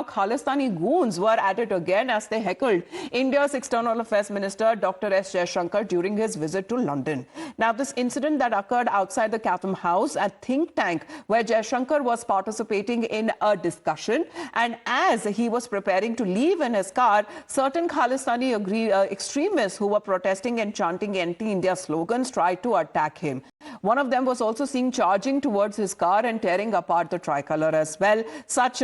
Khalistani goons were at it again as they heckled India's External Affairs Minister Dr. S. Jaishankar during his visit to London. Now, this incident that occurred outside the Chatham House at think tank where Jaishankar was participating in a discussion, and as he was preparing to leave in his car, certain Khalistani extremists who were protesting and chanting anti-India slogans tried to attack him. One of them was also seen charging towards his car and tearing apart the tricolour as well. Such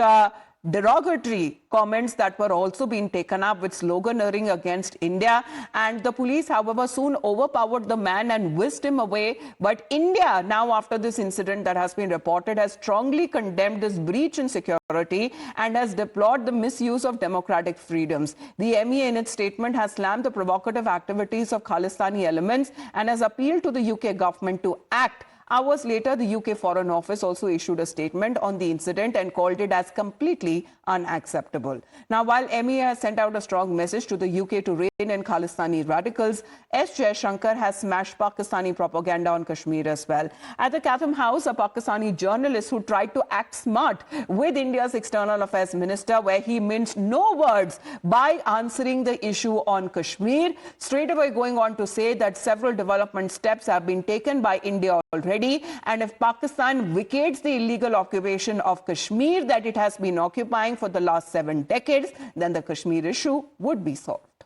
derogatory comments that were also being taken up with sloganeering against India, and the police, however, soon overpowered the man and whisked him away. But India, now after this incident that has been reported, has strongly condemned this breach in security and has deplored the misuse of democratic freedoms. The MEA in its statement has slammed the provocative activities of Khalistani elements and has appealed to the UK government to act. Hours later, the UK Foreign Office also issued a statement on the incident and called it as completely unacceptable. Now, while MEA has sent out a strong message to the UK to rein in Khalistani radicals, S. Jaishankar has smashed Pakistani propaganda on Kashmir as well. At the Chatham House, a Pakistani journalist who tried to act smart with India's External Affairs Minister, where he minced no words by answering the issue on Kashmir, straight away going on to say that several development steps have been taken by India already, and if Pakistan vacates the illegal occupation of Kashmir that it has been occupying for the last 7 decades, then the Kashmir issue would be solved.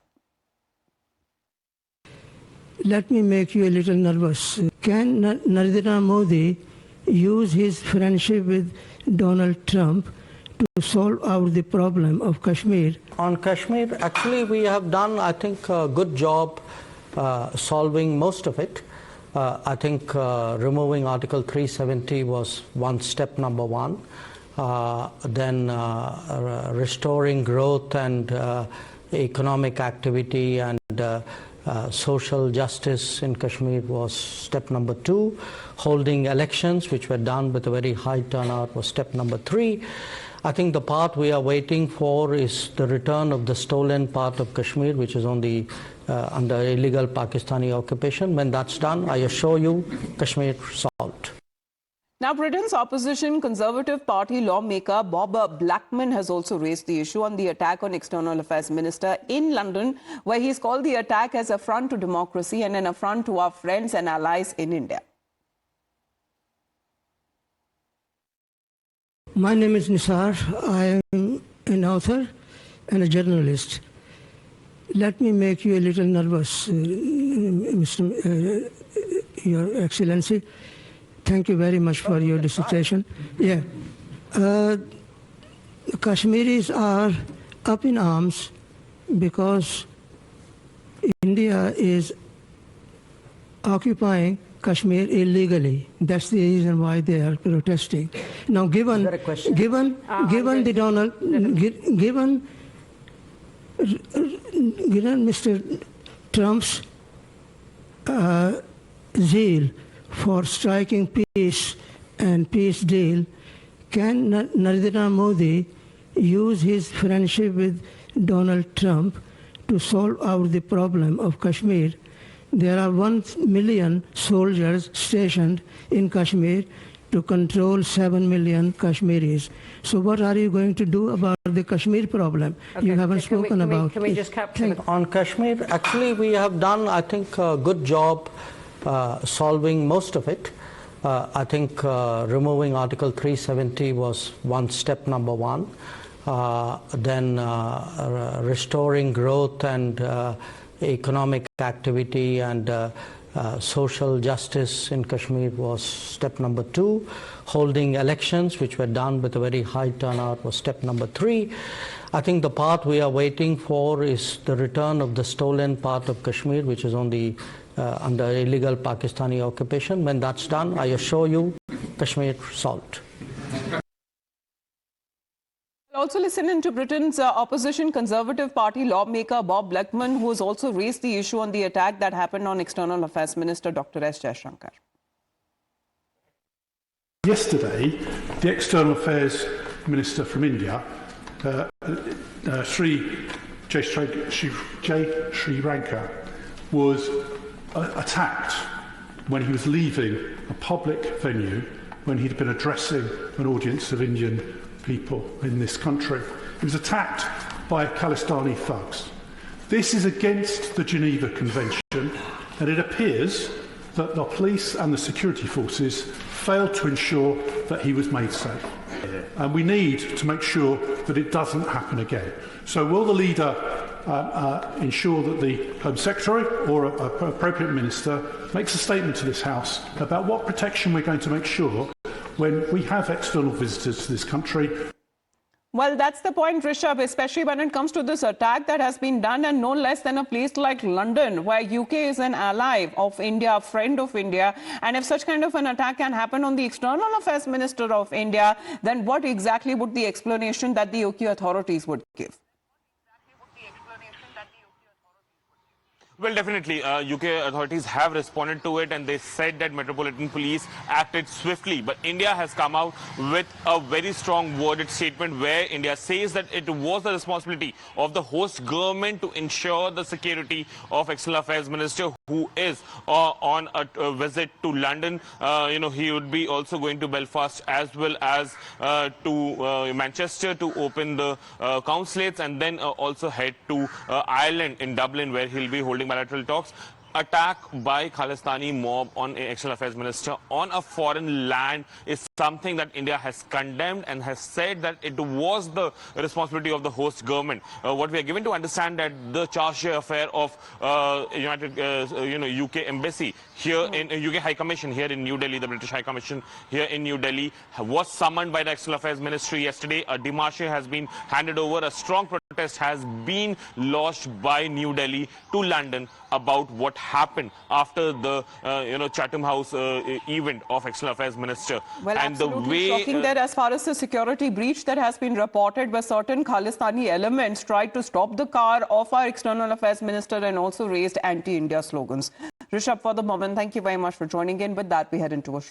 Let me make you a little nervous. Can Narendra Modi use his friendship with Donald Trump to solve out the problem of Kashmir? On Kashmir, actually we have done, I think, a good job solving most of it. I think removing Article 370 was step number one. Then restoring growth and economic activity and social justice in Kashmir was step number 2. Holding elections, which were done with a very high turnout, was step number 3. I think the part we are waiting for is the return of the stolen part of Kashmir, which is on the under illegal Pakistani occupation. When that's done, I assure you, Kashmir solved. Now, Britain's opposition Conservative Party lawmaker Bob Blackman has also raised the issue on the attack on External Affairs Minister in London, where he's called the attack as an affront to democracy and an affront to our friends and allies in India. My name is Nisar. I am an author and a journalist. Let me make you a little nervous, Your Excellency. Thank you very much for your dissertation. Yeah. Kashmiris are up in arms because India is occupying Kashmir illegally. That's the reason why they are protesting. Now, given Mr. Trump's zeal for striking peace and peace deal, can Narendra Modi use his friendship with Donald Trump to solve out the problem of Kashmir? There are 1 million soldiers stationed in Kashmir to control 7 million Kashmiris. So what are you going to do about the Kashmir problem? Okay, you haven't spoken about it. Can we just capture it? On Kashmir, actually we have done, I think, a good job solving most of it. I think removing Article 370 was step number 1. Then restoring growth and economic activity and social justice in Kashmir was step number 2. Holding elections, which were done with a very high turnout, was step number 3. I think the part we are waiting for is the return of the stolen part of Kashmir, which is on the under illegal Pakistani occupation. When that's done, I assure you, Kashmir solved. Also listen to Britain's opposition Conservative Party lawmaker Bob Blackman, who has also raised the issue on the attack that happened on External Affairs Minister Dr. S. Jaishankar. Yesterday, the External Affairs Minister from India, Sri Jaishankar, was attacked when he was leaving a public venue, when he'd been addressing an audience of Indian people in this country. He was attacked by Khalistani thugs. This is against the Geneva Convention, and it appears that the police and the security forces failed to ensure that he was made safe. And we need to make sure that it doesn't happen again. So will the leader ensure that the Home Secretary or an appropriate minister makes a statement to this House about what protection we're going to make sure when we have external visitors to this country? Well, that's the point, Rishabh, especially when it comes to this attack that has been done and no less than a place like London, where UK is an ally of India, a friend of India. And if such kind of an attack can happen on the External Affairs Minister of India, then what exactly would the explanation that the UK authorities would give? Well, definitely, UK authorities have responded to it, and they said that Metropolitan Police acted swiftly. But India has come out with a very strong worded statement where India says that it was the responsibility of the host government to ensure the security of External Affairs Minister, who is on a visit to London. He would be also going to Belfast as well as to Manchester to open the consulates, and then also head to Ireland in Dublin, where he'll be holding bilateral talks. Attack by Khalistani mob on an External Affairs Minister on a foreign land is something that India has condemned and has said that it was the responsibility of the host government. What we are given to understand that the charge affair of UK Embassy here in UK High Commission here in New Delhi, the British High Commission here in New Delhi, was summoned by the External Affairs Ministry yesterday. A démarche has been handed over. A strong protest has been lodged by New Delhi to London about what happened after the Chatham House event of External Affairs Minister. Well, and absolutely the way shocking that as far as the security breach that has been reported, where certain Khalistani elements tried to stop the car of our External Affairs Minister and also raised anti-India slogans. Rishabh, for the moment, thank you very much for joining in. With that, we head into a